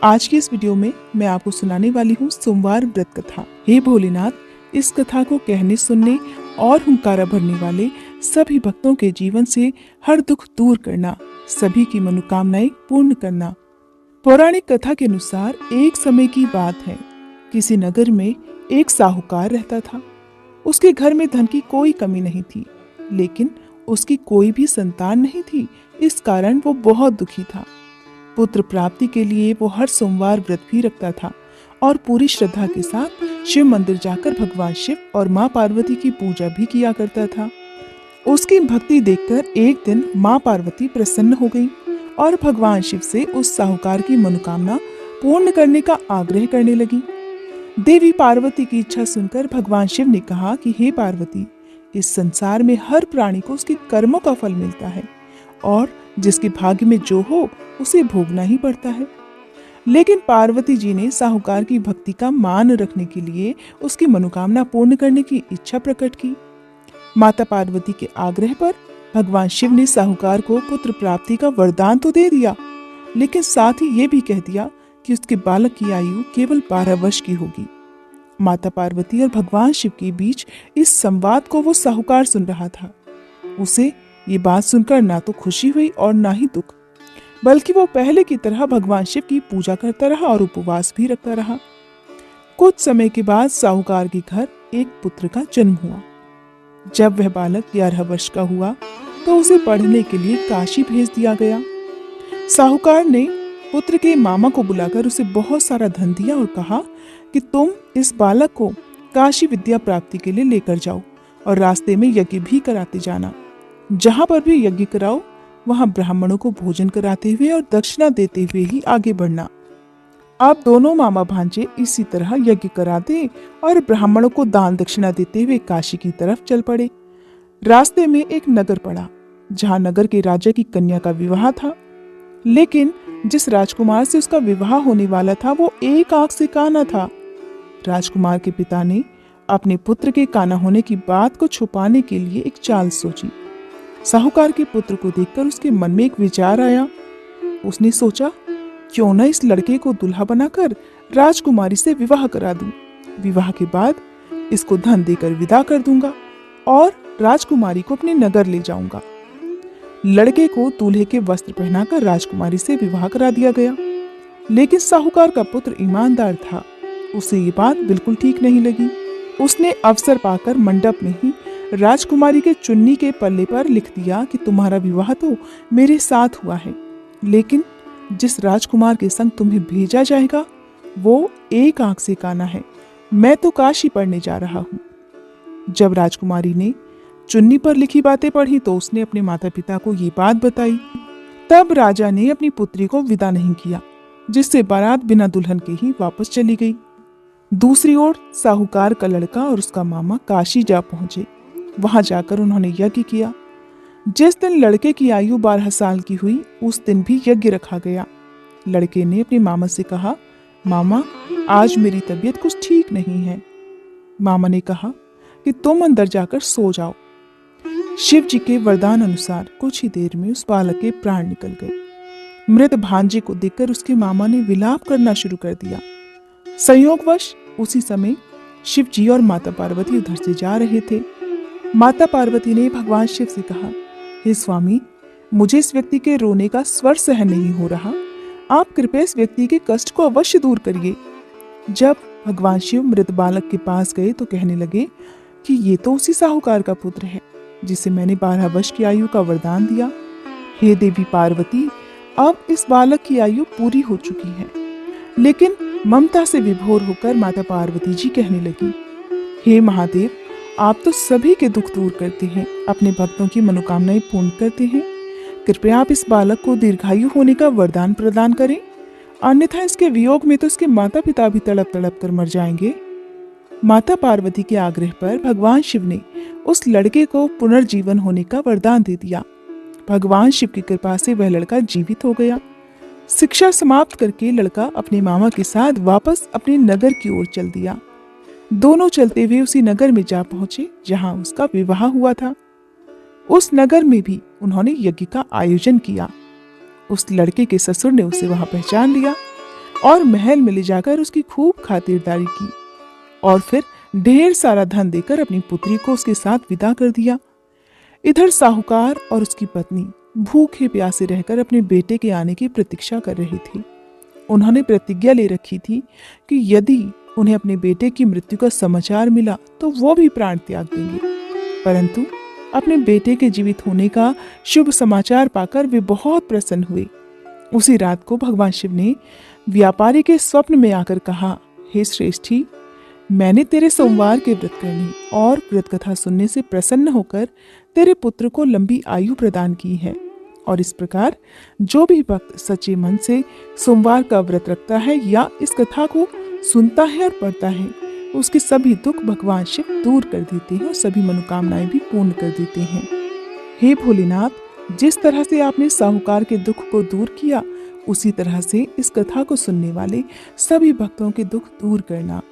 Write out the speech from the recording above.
आज की इस वीडियो में मैं आपको सुनाने वाली हूँ सोमवार व्रत कथा। हे भोलेनाथ, इस कथा को कहने, सुनने और हुंकारा भरने वाले सभी भक्तों के जीवन से हर दुख दूर करना, सभी की मनोकामनाएं पूर्ण करना। पौराणिक कथा के अनुसार एक समय की बात है, किसी नगर में एक साहूकार रहता था। उसके घर में धन की कोई कमी नहीं थी, लेकिन उसकी कोई भी संतान नहीं थी। इस कारण वो बहुत दुखी था। पुत्र प्राप्ति के लिए वो हर सोमवार व्रत भी रखता था और पूरी श्रद्धा के साथ शिव मंदिर जाकर भगवान शिव और माँ पार्वती की पूजा भी किया करता था। उसकी भक्ति देखकर एक दिन माँ पार्वती प्रसन्न हो गई और भगवान शिव से उस साहूकार की मनोकामना पूर्ण करने का आग्रह करने लगी। देवी पार्वती की इच्छा सुनकर भगवान शिव ने कहा कि हे पार्वती, इस संसार में हर प्राणी को उसके कर्मों का फल मिलता है और जिसके भाग्य में जो हो उसे भोगना ही पड़ता है। लेकिन पार्वती जी ने साहूकार की भक्ति का मान रखने के लिए उसकी मनोकामना पूर्ण करने की इच्छा प्रकट की। माता पार्वती के आग्रह पर भगवान शिव ने साहूकार को पुत्र प्राप्ति का वरदान तो दे दिया, लेकिन साथ ही ये भी कह दिया कि उसके बालक की आयु केवल 12 वर्ष की होगी। माता पार्वती और भगवान शिव के बीच इस संवाद को वो साहूकार सुन रहा था। उसे ये बात सुनकर ना तो खुशी हुई और ना ही दुख, बल्कि वो पहले की तरह भगवान शिव की पूजा करता रहा और उपवास भी रखता रहा। कुछ समय के बाद साहूकार के घर एक पुत्र का जन्म हुआ। जब वह बालक 11 वर्ष का हुआ तो उसे पढ़ने के लिए काशी भेज दिया गया। साहूकार ने पुत्र के मामा को बुलाकर उसे बहुत सारा धन दिया और कहा कि तुम इस बालक को काशी विद्या प्राप्ति के लिए लेकर जाओ और रास्ते में यज्ञ भी कराते जाना। जहां पर भी यज्ञ कराओ वहां ब्राह्मणों को भोजन कराते हुए और दक्षिणा देते हुए ही आगे बढ़ना। आप दोनों मामा भांजे इसी तरह यज्ञ कराते और ब्राह्मणों को दान दक्षिणा देते हुए काशी की तरफ चल पड़े। रास्ते में एक नगर पड़ा, जहां नगर के राजा की कन्या का विवाह था। लेकिन जिस राजकुमार से उसका विवाह होने वाला था वो एक आंख से काना था। राजकुमार के पिता ने अपने पुत्र के काना होने की बात को छुपाने के लिए एक चाल सोची। साहूकार के पुत्र को देखकर उसके मन में एक विचार आया। उसने सोचा, क्यों न इस लड़के को दुल्हा बनाकर राजकुमारी से विवाह करा दूं। विवाह के बाद इसको धन देकर विदा कर दूंगा और राजकुमारी को अपने नगर ले जाऊंगा। लड़के को दूल्हे के वस्त्र पहनाकर राजकुमारी से विवाह करा दिया गया। लेकिन साहूकार का पुत्र ईमानदार था, उसे ये बात बिल्कुल ठीक नहीं लगी। उसने अवसर पाकर मंडप में ही राजकुमारी के चुन्नी के पल्ले पर लिख दिया कि तुम्हारा विवाह तो मेरे साथ हुआ है, लेकिन जिस राजकुमार के संग तुम्हें भेजा जाएगा वो एक आंख से काना है। मैं तो काशी पढ़ने जा रहा हूँ। जब राजकुमारी ने चुन्नी पर लिखी बातें पढ़ी तो उसने अपने माता पिता को ये बात बताई। तब राजा ने अपनी पुत्री को विदा नहीं किया, जिससे बारात बिना दुल्हन के ही वापस चली गई। दूसरी ओर साहूकार का लड़का और उसका मामा काशी जा पहुंचे। वहां जाकर उन्होंने यज्ञ किया। जिस दिन लड़के की आयु 12 साल की हुई उस दिन भी यज्ञ रखा गया। लड़के ने अपने मामा से कहा, मामा, आज मेरी तबीयत कुछ ठीक नहीं है। मामा ने कहा कि तुम अंदर जाकर सो जाओ। शिव जी के वरदान अनुसार कुछ ही देर में उस बालक के प्राण निकल गए। मृत भांजे को देखकर उसके मामा ने विलाप करना शुरू कर दिया। संयोगवश उसी समय शिव जी और माता पार्वती उधर से जा रहे थे। माता पार्वती ने भगवान शिव से कहा, हे स्वामी, मुझे इस व्यक्ति के रोने का स्वर सहन नहीं हो रहा। आप कृपया इस व्यक्ति के कष्ट को अवश्य दूर करिए। जब भगवान शिव मृत बालक के पास गए तो कहने लगे कि ये तो उसी साहूकार का पुत्र है जिसे मैंने 12 वर्ष की आयु का वरदान दिया। हे देवी पार्वती, अब इस बालक की आयु पूरी हो चुकी है। लेकिन ममता से विभोर होकर माता पार्वती जी कहने लगी, हे महादेव, आप तो सभी के दुख दूर करते हैं, अपने भक्तों की मनोकामनाएं पूर्ण करते हैं। कृपया आप इस बालक को दीर्घायु होने का वरदान प्रदान करें, अन्यथा इसके वियोग में तो इसके माता पिता भी तड़प तड़प कर मर जाएंगे। माता पार्वती के आग्रह पर भगवान शिव ने उस लड़के को पुनर्जीवन होने का वरदान दे दिया। भगवान शिव की कृपा से वह लड़का जीवित हो गया। शिक्षा समाप्त करके लड़का अपने मामा के साथ वापस अपने नगर की ओर चल दिया। दोनों चलते हुए उसी नगर में जा पहुंचे जहां उसका विवाह हुआ था। उस नगर में भी उन्होंने यज्ञ का आयोजन किया। उस लड़के के ससुर ने उसे वहां पहचान लिया। और महल में ले जाकर उसकी खूब खातिरदारी की और फिर ढेर सारा धन देकर अपनी पुत्री को उसके साथ विदा कर दिया। इधर साहूकार और उसकी पत्नी भूखे प्यासे रहकर अपने बेटे के आने की प्रतीक्षा कर रहे थे। उन्होंने प्रतिज्ञा ले रखी थी कि यदि उन्हें अपने बेटे की मृत्यु का समाचार मिला तो वो भी प्राण त्याग देंगे। परंतु अपने बेटे के जीवित होने का शुभ समाचार पाकर वे बहुत प्रसन्न हुए। उसी रात को भगवान शिव ने व्यापारी के स्वप्न में आकर कहा, हे श्रेष्ठी, मैंने तेरे सोमवार के व्रत करने और व्रत कथा सुनने से प्रसन्न होकर तेरे पुत्र को लंबी आयु प्रदान की है। और इस प्रकार जो भी भक्त सच्चे मन से सोमवार का व्रत रखता है या इस कथा को सुनता है और पढ़ता है, उसके सभी दुख भगवान शिव दूर कर देते हैं और सभी मनोकामनाएं भी पूर्ण कर देते हैं। हे भोलेनाथ, जिस तरह से आपने साहूकार के दुख को दूर किया, उसी तरह से इस कथा को सुनने वाले सभी भक्तों के दुख दूर करना।